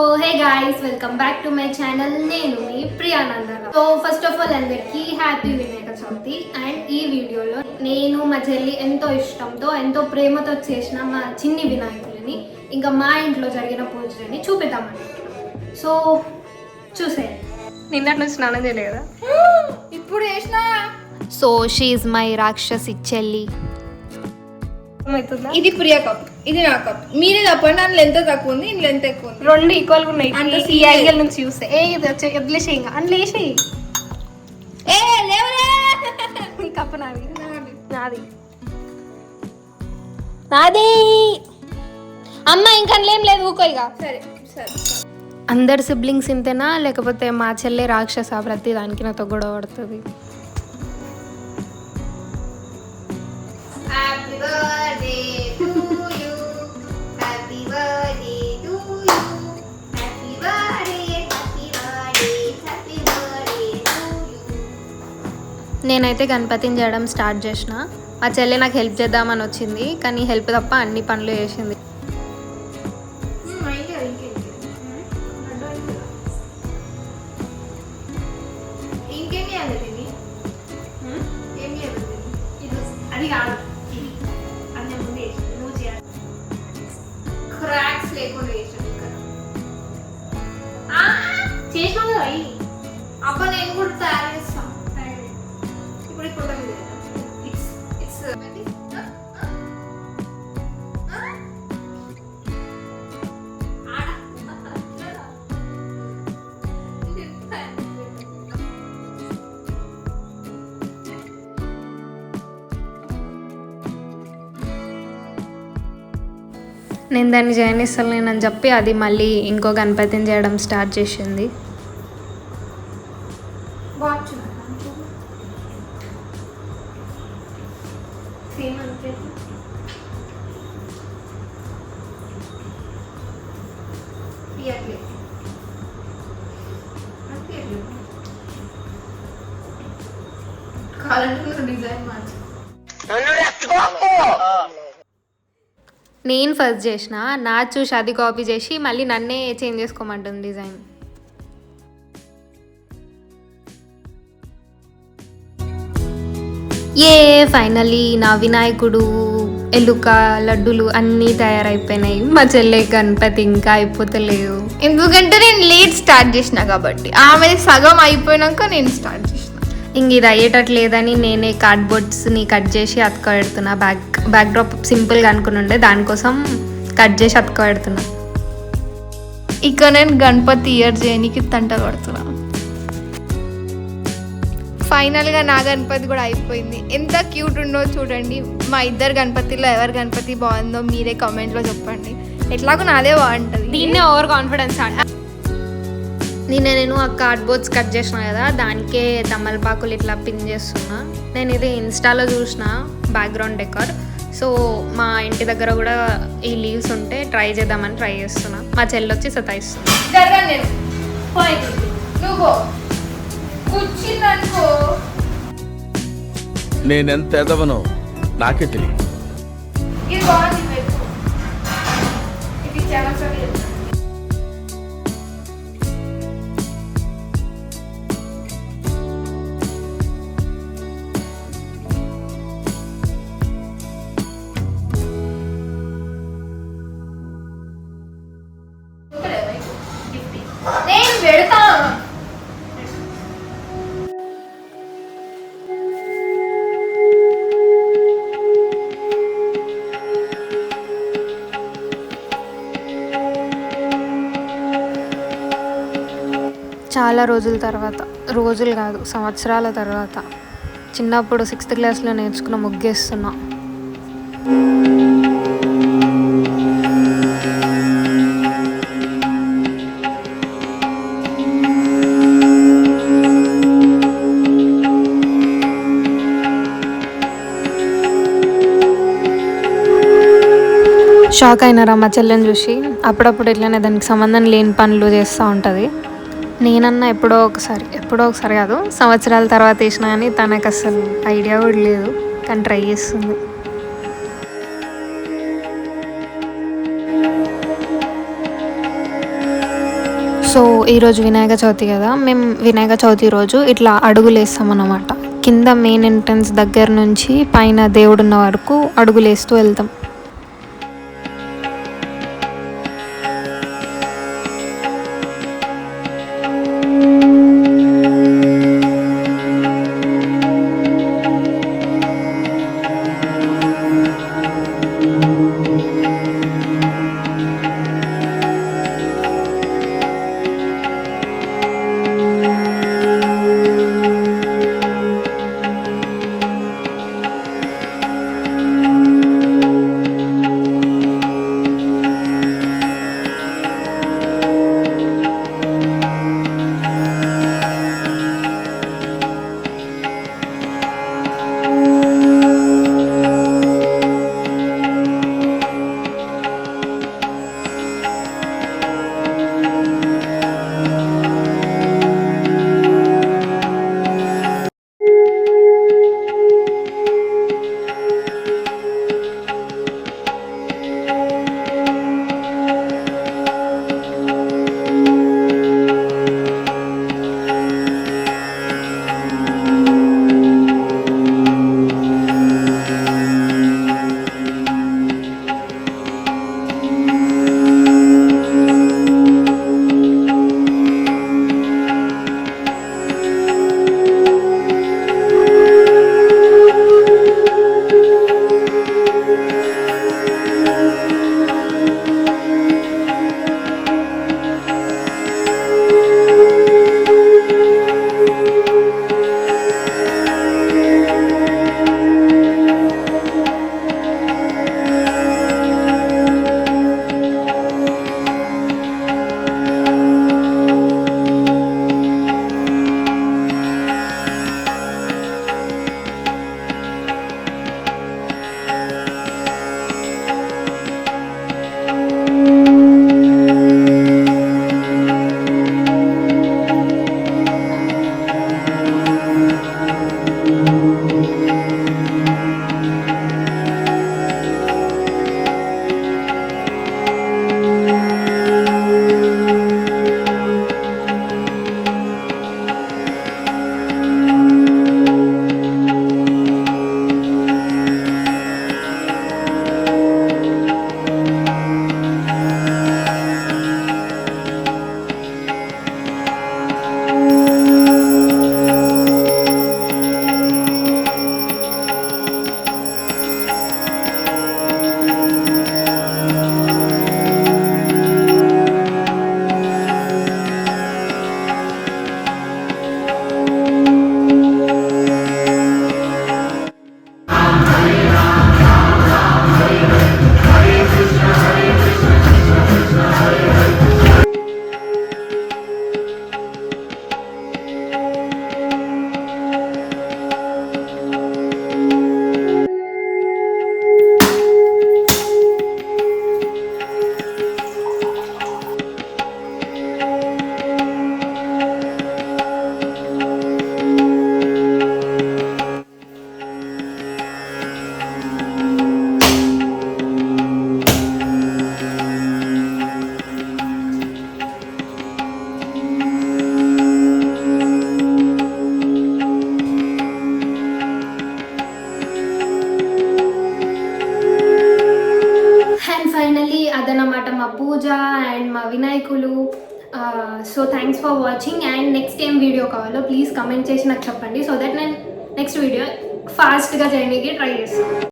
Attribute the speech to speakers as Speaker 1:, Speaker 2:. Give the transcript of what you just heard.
Speaker 1: Hey guys, welcome back to my channel. నేను మీ ప్రియానందన. So first of all అందరికీ happy Vinayaka Chavithi. And ఈ వీడియోలో నేను మా చెల్లి ఎంతో ఇష్టంతో ఎంతో ప్రేమతో చేసిన మా చిన్ని వినాయకులని ఇంకా మా ఇంట్లో జరిగిన పూజలని చూపిద్దామనుకుంటున్నాం. సో చూసేయండి. నిన్నటి నుంచి స్నానం చేయలేదు
Speaker 2: ఇప్పుడు చేసినా.
Speaker 1: సో షీఈ్ మై రాక్షసి చెల్లి.
Speaker 2: ఇది ప్రియ కప్, ఇది నా కప్. మీరే చెప్పండి, అందులో ఎంత తక్కువ ఉంది, ఇందులో ఎంత ఎక్కువ ఉంది.
Speaker 1: రెండు ఈక్వల్ గా ఉన్నాయి. అంత ఈ యాంగిల్ నుంచి చూస్తే ఇది వచ్చే వదిలేసే ఇంకా అందులేసి నీ కప్పు నాది నాది నాది అమ్మ ఇంకా ఏం లేదు ఊకో ఇక.
Speaker 2: సరే సరే.
Speaker 1: అందరు సిబ్లింగ్స్ ఇంతేనా లేకపోతే మా చెల్లె రాక్షస ప్రతి దానికి నాతో గొడవ పడుతుంది? నేనైతే గణపతిని చేయడం స్టార్ట్ చేసిన. మా చెల్లె నాకు హెల్ప్ చేద్దామని వచ్చింది, కానీ హెల్ప్ తప్ప అన్ని పనులు చేసింది.
Speaker 2: అది కాదు, అన్నీ ముందు నువ్వు చేయాలి. క్రాక్స్ లేకుండా చేసినావు కదా అయ్యి. అబ్బా నేను కూడా తయారు చేస్తాను. ఇప్పుడు ఇప్పుడు
Speaker 1: నేను దాన్ని చేయనిస్తలేనని చెప్పి అది మళ్ళీ ఇంకో గణపతిని చేయడం స్టార్ట్ చేసింది.
Speaker 2: డిజైన్ మార్చి
Speaker 1: నేను ఫస్ట్ చేసిన, నా చూసి అది కాపీ చేసి మళ్ళీ నన్నే చేంజ్ చేసుకోమంటుంది డిజైన్. ఫైనలీ నా వినాయకుడు, ఎలుక, లడ్డులు అన్నీ తయారైపోయినాయి. మా చెల్లె గణపతి ఇంకా అయిపోతలేదు,
Speaker 2: ఎందుకంటే నేను లేట్ స్టార్ట్ చేసిన కాబట్టి. ఆమె సగం అయిపోయినాక నేను స్టార్ట్ చేసిన.
Speaker 1: ఇంక ఇది అయ్యేటట్లేదని నేనే కార్డ్బోర్డ్స్ని కట్ చేసి అతక పెడుతున్నా. బ్యాక్ డ్రాప్ సింపుల్గా అనుకుని ఉండే, దానికోసం కట్ చేసి అతక పెడుతున్నా.
Speaker 2: ఇక నేను గణపతి ఇయర్ చేయనికి తంట పడుతున్నా. ఫైనల్గా నా గణపతి కూడా అయిపోయింది. ఎంత క్యూట్ ఉండో చూడండి. మా ఇద్దరు గణపతిలో ఎవరి గణపతి బాగుందో మీరే కామెంట్లో చెప్పండి. ఎట్లాగో నాదే బాగుంటుంది.
Speaker 1: దీన్నే ఓవర్ కాన్ఫిడెన్స్ అంట. నేను ఆ కార్డ్బోర్డ్స్ కట్ చేసిన కదా, దానికే తమలపాకులు ఇట్లా పిన్ చేస్తున్నా. నేను ఇది ఇన్స్టాలో చూసిన బ్యాక్గ్రౌండ్ డెకార్. సో మా ఇంటి దగ్గర కూడా ఈ లీవ్స్ ఉంటే ట్రై చేద్దామని ట్రై చేస్తున్నా. మా చెల్లి వచ్చి సతాయిస్తుంది.
Speaker 3: నేనెంత ఎదవనో నాకే తెలియదు.
Speaker 2: నేను పెడతా.
Speaker 1: చాలా రోజుల తర్వాత, రోజులు కాదు సంవత్సరాల తర్వాత, చిన్నప్పుడు 6th క్లాస్లో నేర్చుకున్న ముగ్గేస్తున్నా. షాక్ అయినారా మా చెల్లెని చూసి? అప్పుడప్పుడు ఇట్లనే దానికి సంబంధం లేని పనులు చేస్తూ ఉంటుంది. నేనన్నా ఎప్పుడో ఒకసారి కాదు సంవత్సరాల తర్వాత వేసినా కానీ తనకు అసలు ఐడియా కూడా లేదు, కానీ ట్రై చేస్తుంది. సో ఈరోజు వినాయక చవితి కదా, మేము వినాయక చవితి రోజు ఇట్లా అడుగులు వేస్తాం అన్నమాట. కింద మెయిన్ ఎంట్రన్స్ దగ్గర నుంచి పైన దేవుడున్న వరకు అడుగులు వేస్తూ వెళ్తాం. అదనమాట మా పూజ అండ్ మా వినాయకులు. So thanks for watching. And next ఏం వీడియో కావాలో ప్లీజ్ కమెంట్ చేసి నాకు చెప్పండి, సో దట్ నేను నెక్స్ట్ వీడియో ఫాస్ట్గా చేయడానికి ట్రై చేస్తాను.